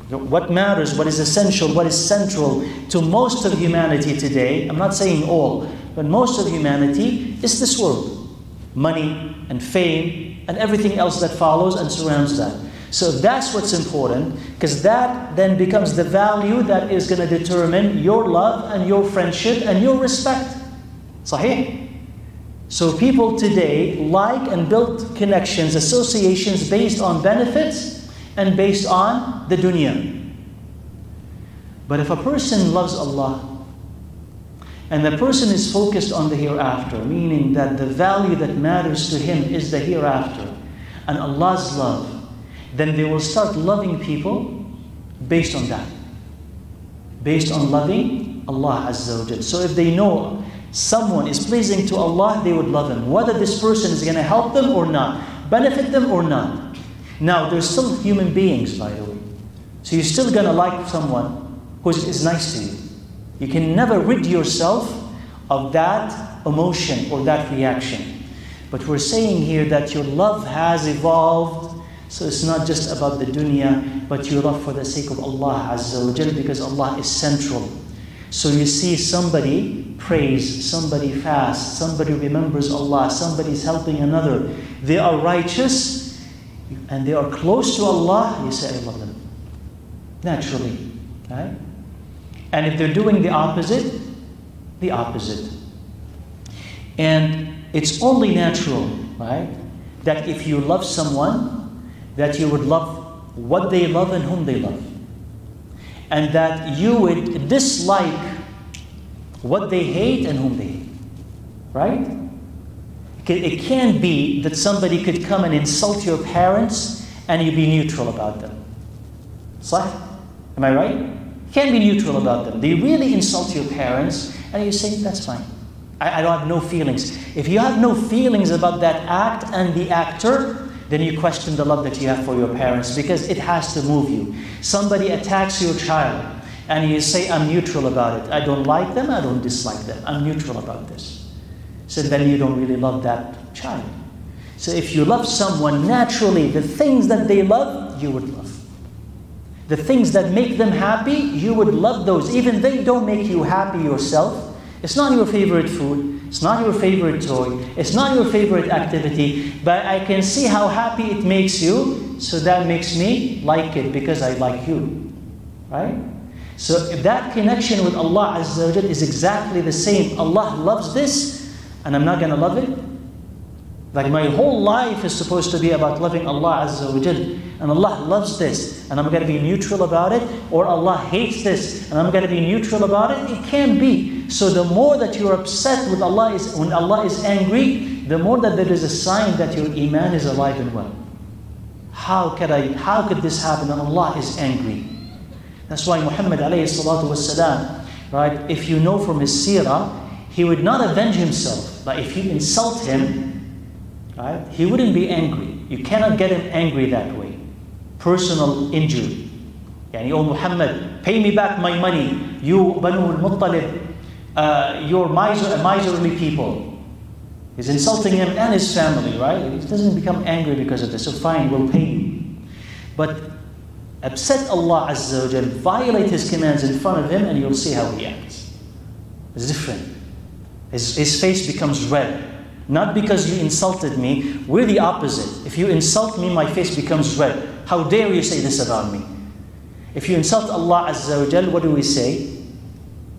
What matters, what is essential, what is central to most of humanity today, I'm not saying all, but most of humanity is this world. Money and fame and everything else that follows and surrounds that. So that's what's important, because that then becomes the value that is going to determine your love and your friendship and your respect. Sahih? So people today like and build connections, associations based on benefits and based on the dunya. But if a person loves Allah, and the person is focused on the hereafter, meaning that the value that matters to him is the hereafter, and Allah's love, then they will start loving people based on that. Based on loving Allah Azza wa Jal. So if they know someone is pleasing to Allah, they would love him, whether this person is going to help them or not, benefit them or not. Now, they're still human beings, by the way. So you're still going to like someone who is nice to you. You can never rid yourself of that emotion or that reaction. But we're saying here that your love has evolved, so it's not just about the dunya, but your love for the sake of Allah Azza wa Jal, because Allah is central. So you see somebody prays, somebody fasts, somebody remembers Allah, somebody is helping another. They are righteous and they are close to Allah, you say, I love them. Naturally. Right? And if they're doing the opposite, the opposite. And it's only natural, right, that if you love someone, that you would love what they love and whom they love. And that you would dislike what they hate and whom they hate. Right? It can be that somebody could come and insult your parents and you be neutral about them. Sahih? Am I right? You can't be neutral about them. They really insult your parents and you say, that's fine. I don't have no feelings. If you have no feelings about that act and the actor, then you question the love that you have for your parents, because it has to move you. Somebody attacks your child and you say, I'm neutral about it. I don't like them, I don't dislike them. I'm neutral about this. So then you don't really love that child. So if you love someone, naturally the things that they love, you would love. The things that make them happy, you would love those. Even they don't make you happy yourself. It's not your favorite food. It's not your favorite toy. It's not your favorite activity. But I can see how happy it makes you. So that makes me like it because I like you. Right? So if that connection with Allah Azza wa Jal is exactly the same. Allah loves this and I'm not going to love it. Like my whole life is supposed to be about loving Allah Azza wa Jal. And Allah loves this and I'm going to be neutral about it. Or Allah hates this and I'm going to be neutral about it. It can't be. So the more that you're upset with Allah when Allah is angry, the more that there is a sign that your Iman is alive and well. How could this happen when Allah is angry? That's why Muhammad alayhi salatu wasalam, right, if you know from his seerah, he would not avenge himself. Like if you insult him, right, he wouldn't be angry. You cannot get him angry that way. Personal injury. Yani, oh Muhammad, pay me back my money. You Banu al-Muttalib, you're miserly people. He's insulting him and his family, right? He doesn't become angry because of this. So fine, we'll pay you. But upset Allah Azza wa Jal, violate His commands in front of Him and you'll see how He acts. It's different. His face becomes red. Not because you insulted me, we're the opposite. If you insult me, my face becomes red. How dare you say this about me? If you insult Allah Azza wa Jal, what do we say?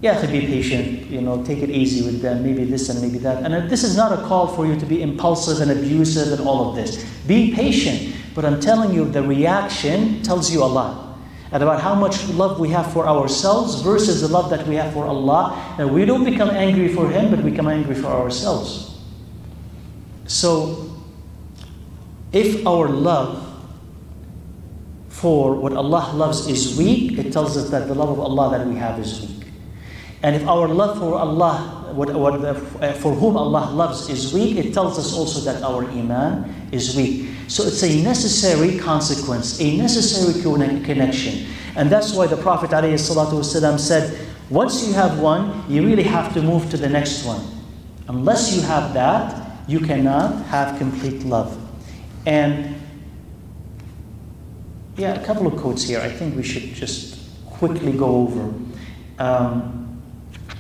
Yeah, to be patient, take it easy with them, maybe this and maybe that. And this is not a call for you to be impulsive and abusive and all of this. Be patient, but I'm telling you the reaction tells you a lot. And about how much love we have for ourselves versus the love that we have for Allah. And we don't become angry for Him, but we become angry for ourselves. So, if our love for what Allah loves is weak, it tells us that the love of Allah that we have is weak. And if our love for Allah, for whom Allah loves is weak, it tells us also that our Iman is weak. So it's a necessary consequence, a necessary connection. And that's why the Prophet ﷺ said, once you have one, you really have to move to the next one. Unless you have that, you cannot have complete love. And yeah, a couple of quotes here I think we should just quickly go over.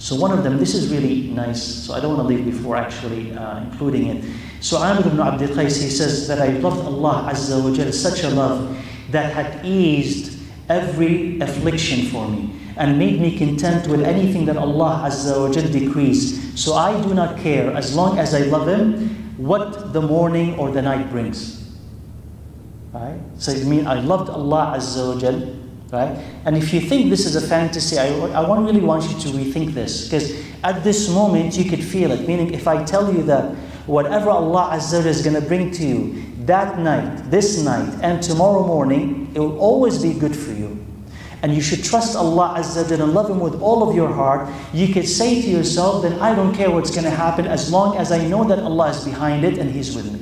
So one of them, this is really nice, so I don't want to leave before actually including it. So Amr ibn Abd al-Qais, he says that I loved Allah Azza wa Jal such a love that had eased every affliction for me and made me content with anything that Allah Azza wa Jal decrees. So I do not care, as long as I love Him, what the morning or the night brings. Right? So it means I loved Allah Azza wa Jal right? And if you think this is a fantasy, I really want you to rethink this, because at this moment you could feel it. Meaning, if I tell you that whatever Allah Azza wa Jalla is going to bring to you that night, this night, and tomorrow morning, it will always be good for you. And you should trust Allah Azza wa Jalla and love Him with all of your heart. You could say to yourself, then I don't care what's going to happen as long as I know that Allah is behind it and He's with me.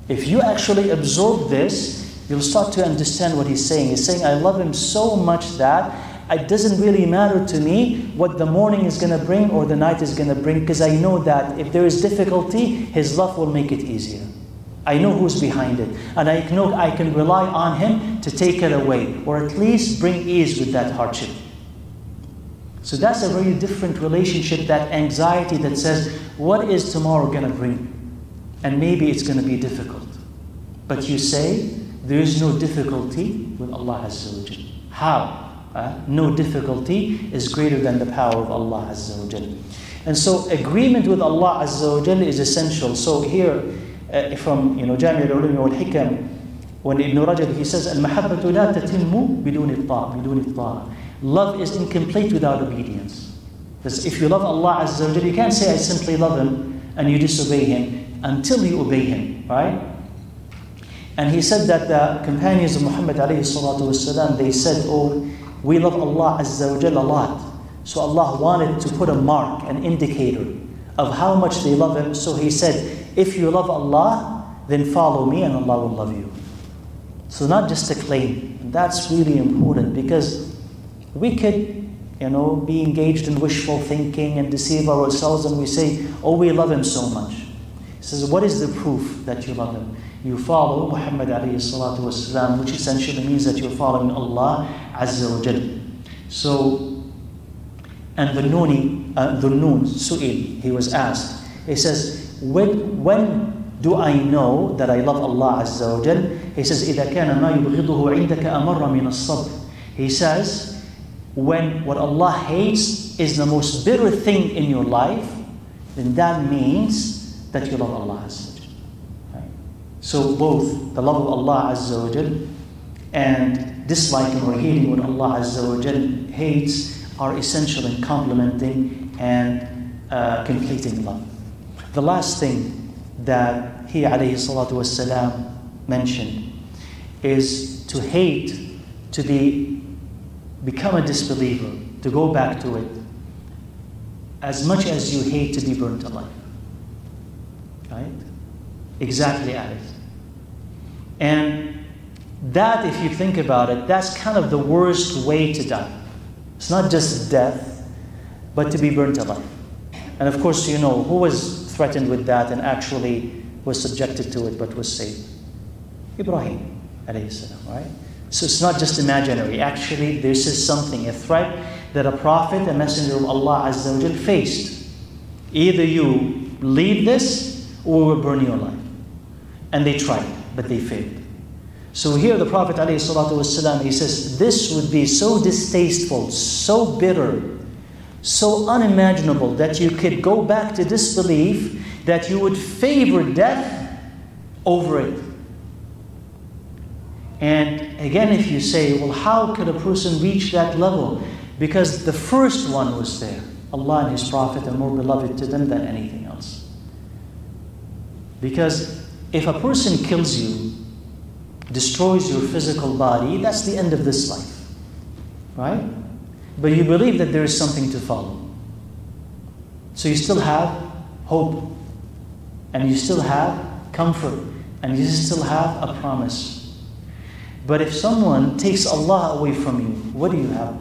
If you actually absorb this, you'll start to understand what He's saying. He's saying, I love Him so much that it doesn't really matter to me what the morning is going to bring or the night is going to bring, because I know that if there is difficulty, His love will make it easier. I know who's behind it, and I know I can rely on Him to take it away, or at least bring ease with that hardship. So that's a very different relationship, that anxiety that says, what is tomorrow going to bring? And maybe it's going to be difficult. But you say, there is no difficulty with Allah Azza wa Jalla. How? No difficulty is greater than the power of Allah Azza wa Jalla. And so agreement with Allah Azza wa Jalla is essential. So here, from Jami' al-Ulum wal-Hikam, when Ibn Rajab, he says, "Al-mahabbatu la tatimmu biduni at-ta'a." Love is incomplete without obedience. Because if you love Allah Azza wa Jalla, you can't say, I simply love Him, and you disobey Him until you obey Him, right? And he said that the companions of Muhammad alayhi salatu wasalam, they said, oh, we love Allah Azza wa Jalla a lot. So Allah wanted to put a mark, an indicator of how much they love Him. So He said, if you love Allah, then follow me and Allah will love you. So not just a claim. And that's really important, because we could, be engaged in wishful thinking and deceive ourselves, and we say, oh, we love Him so much. He says, what is the proof that you love Him? You follow Muhammad alayhi salatu wasalam, which essentially means that you're following Allah Azza wa Jalla. So, and the Noon, Su'il, he was asked, he says, when do I know that I love Allah Azza wa Jalla? He says, إِذَا كَانَ مَا يُبْغِضُهُ عِنْدَكَ أَمَرَّ مِنَ الصَّبْرِ. He says, when what Allah hates is the most bitter thing in your life, then that means that you love Allah Azza wa Jalla. Right? So both the love of Allah Azza wa Jalla and disliking or hating what Allah Azza wa Jalla hates are essential in complementing and completing love. The last thing that he alayhi salatu wassalam mentioned is to hate, to become a disbeliever, to go back to it, as much as you hate to be burnt alive. Right? Exactly at it. And that, if you think about it, that's kind of the worst way to die. It's not just death, but to be burnt alive. And of course, who was threatened with that and actually was subjected to it but was saved? Ibrahim alayhi salam, right? So it's not just imaginary. Actually, this is something, a threat that a prophet, a messenger of Allah Azza wa Jal faced. Either you leave this or we'll burn you alive. And they tried, but they failed. So here the Prophet alayhi salatu wasalam, he says, this would be so distasteful, so bitter, so unimaginable that you could go back to disbelief, that you would favor death over it. And again, if you say, well, how could a person reach that level? Because the first one was there. Allah and His Prophet are more beloved to them than anything else. Because if a person kills you, destroys your physical body, that's the end of this life. Right? But you believe that there is something to follow. So you still have hope. And you still have comfort. And you still have a promise. But if someone takes Allah away from you, what do you have?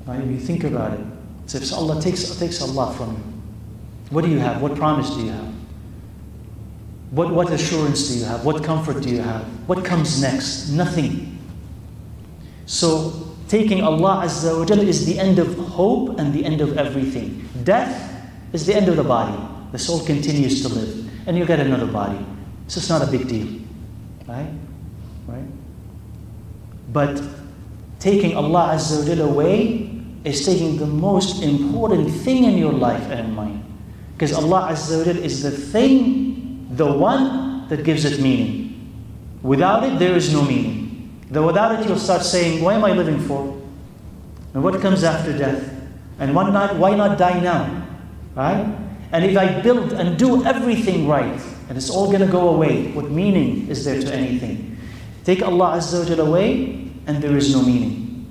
Right? If you think about it. So if Allah takes Allah from you, what do you have? What promise do you have? What assurance do you have? What comfort do you have? What comes next? Nothing. So taking Allah Azza wa Jalla is the end of hope and the end of everything. Death is the end of the body. The soul continues to live. And you get another body. So it's not a big deal. Right? But taking Allah Azza wa Jalla away is taking the most important thing in your life and in mind. Because Allah Azza wa Jalla is the thing, the one that gives it meaning. Without it, there is no meaning. Though without it, you'll start saying, why am I living for? And what comes after death? And why not die now? Right? And if I build and do everything right, and it's all going to go away, what meaning is there to anything? Take Allah Azza wa Jalla away, and there is no meaning.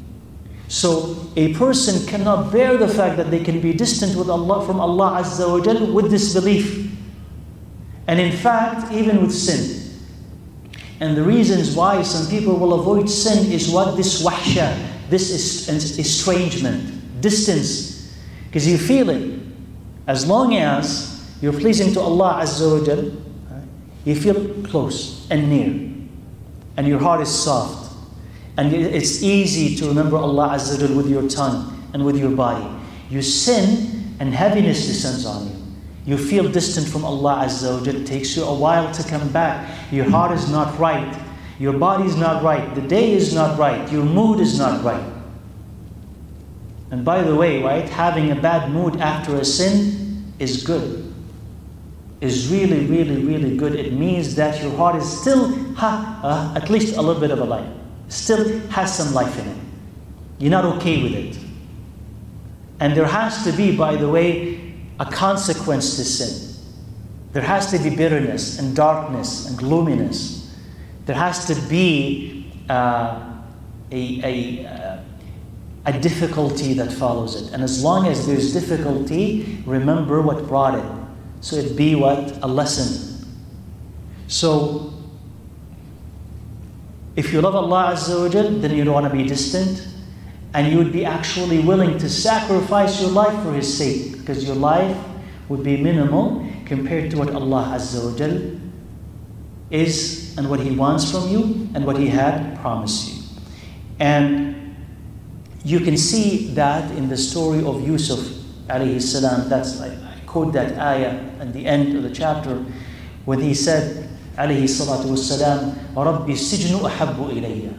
So a person cannot bear the fact that they can be distant with Allah, from Allah Azza wa Jalla, with disbelief. And in fact, even with sin. And the reasons why some people will avoid sin is what? This wahsha, this is estrangement, distance. Because you feel it. As long as you're pleasing to Allah Azza wa Jal, you feel close and near. And your heart is soft. And it's easy to remember Allah Azza wa Jal with your tongue and with your body. You sin and heaviness descends on you. You feel distant from Allah Azza wa Jal. It takes you a while to come back. Your heart is not right. Your body is not right. The day is not right. Your mood is not right. And by the way, right, having a bad mood after a sin is good. Is really, really, really good. It means that your heart is still, at least a little bit of a life. Still has some life in it. You're not okay with it. And there has to be, by the way, a consequence to sin. There has to be bitterness and darkness and gloominess. There has to be a difficulty that follows it. And as long as there's difficulty, remember what brought it. So it be what? A lesson. So, if you love Allah Azza wa Jal, then you don't want to be distant. And you would be actually willing to sacrifice your life for His sake. Because your life would be minimal compared to what Allah Azza wa Jal is and what He wants from you and what He had promised you. And you can see that in the story of Yusuf alayhi salam. That's, I quote that ayah at the end of the chapter when he said alayhi salatu wassalam, Rabbi sijnu ahabbu ilayya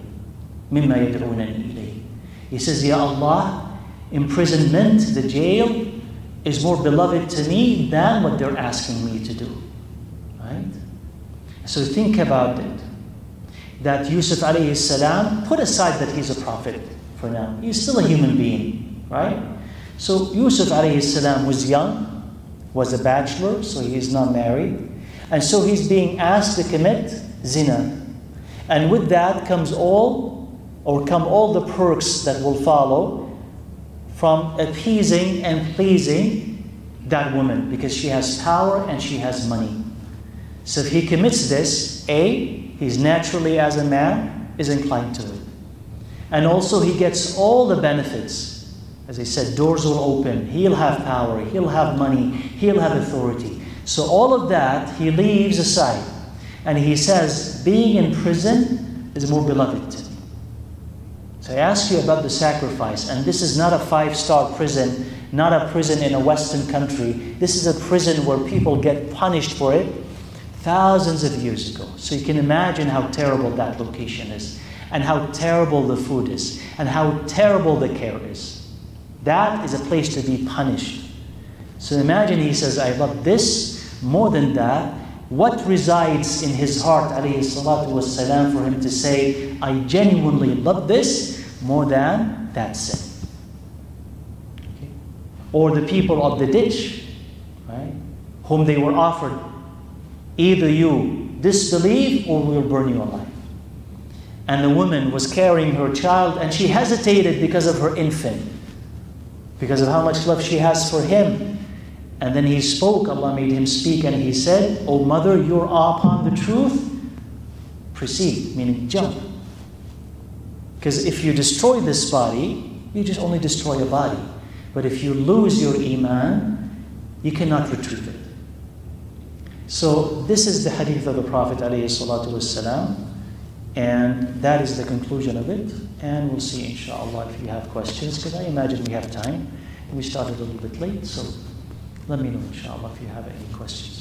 mimma yad'unani ilayhi. He says, Ya Allah, imprisonment, the jail, is more beloved to me than what they're asking me to do. Right? So think about it. That Yusuf alayhi salam, put aside that he's a prophet for now. He's still a human being, right? So Yusuf alayhi salam was young, was a bachelor, so he is not married. And so he's being asked to commit zina. And with that come all the perks that will follow from appeasing and pleasing that woman, because she has power and she has money. So if he commits this, he's naturally, as a man, is inclined to it. And also he gets all the benefits. As I said, doors will open, he'll have power, he'll have money, he'll have authority. So all of that he leaves aside. And he says, being in prison is more beloved to me. So I ask you about the sacrifice, and this is not a 5-star prison, not a prison in a Western country. This is a prison where people get punished for it thousands of years ago. So you can imagine how terrible that location is, and how terrible the food is, and how terrible the care is. That is a place to be punished. So imagine he says, I love this more than that. What resides in his heart, alayhi salatu wassalam, for him to say, I genuinely love this more than that sin? Okay. Or the people of the ditch, right, whom they were offered, either you disbelieve or we'll burn you alive. And the woman was carrying her child and she hesitated because of her infant, because of how much love she has for him. And then he spoke, Allah made him speak, and he said, O mother, you're upon the truth, proceed, meaning jump. Because if you destroy this body, you just only destroy a body. But if you lose your Iman, you cannot retrieve it. So this is the hadith of the Prophet ﷺ, and that is the conclusion of it. And we'll see, inshallah, if you have questions, because I imagine we have time. We started a little bit late, so let me know, inshallah, if you have any questions.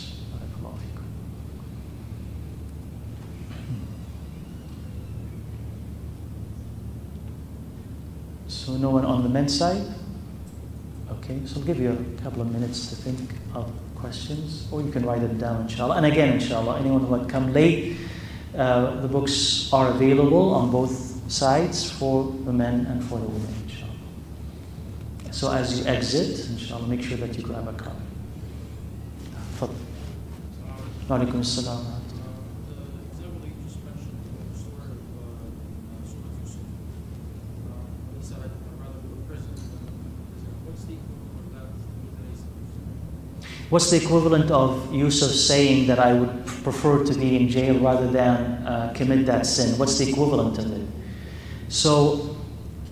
So no one on the men's side? Okay, so I'll give you a couple of minutes to think of questions, or you can write it down, inshallah. And again, inshallah, anyone who had come late, the books are available on both sides for the men and for the women, inshallah. So as you exit, inshallah, make sure that you grab a card. Fadl. Wa alaikum assalam. What's the equivalent of Yusuf saying that I would prefer to be in jail rather than commit that sin? What's the equivalent of it? So,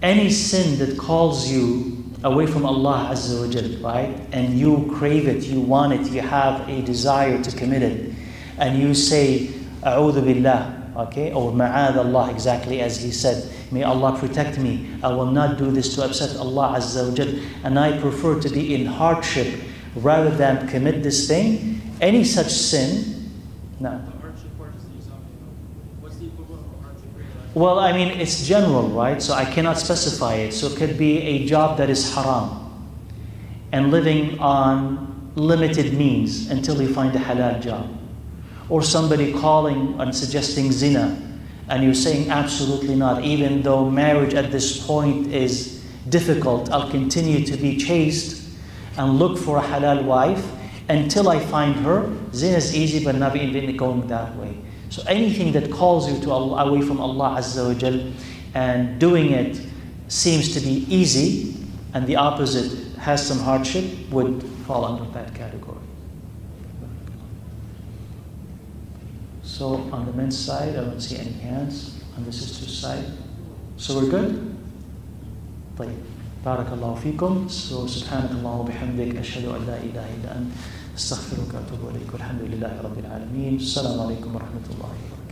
any sin that calls you away from Allah Azza wa Jal, right? And you crave it, you want it, you have a desire to commit it, and you say, A'udhu Billah, okay? Or Ma'ad Allah, exactly as he said, may Allah protect me. I will not do this to upset Allah Azza wa Jal, and I prefer to be in hardship rather than commit this thing. Any such sin, no. The hardship part is the example. What's the equivalent of hardship? Well, I mean, it's general, right? So I cannot specify it. So it could be a job that is haram and living on limited means until you find a halal job. Or somebody calling and suggesting zina, and you're saying absolutely not, even though marriage at this point is difficult, I'll continue to be chaste and look for a halal wife until I find her. Zina is easy, but not even going that way. So anything that calls you to Allah, away from Allah Azza wa Jal, and doing it seems to be easy, and the opposite has some hardship, would fall under that category. So on the men's side, I don't see any hands. On the sister's side, so we're good? طيب. بارك الله فيكم. سبحانك اللهم وبحمدك أشهد أن لا إله إلا أنت أستغفرك وأتوب إليك والحمد لله رب العالمين. السلام عليكم ورحمة الله وبركاته.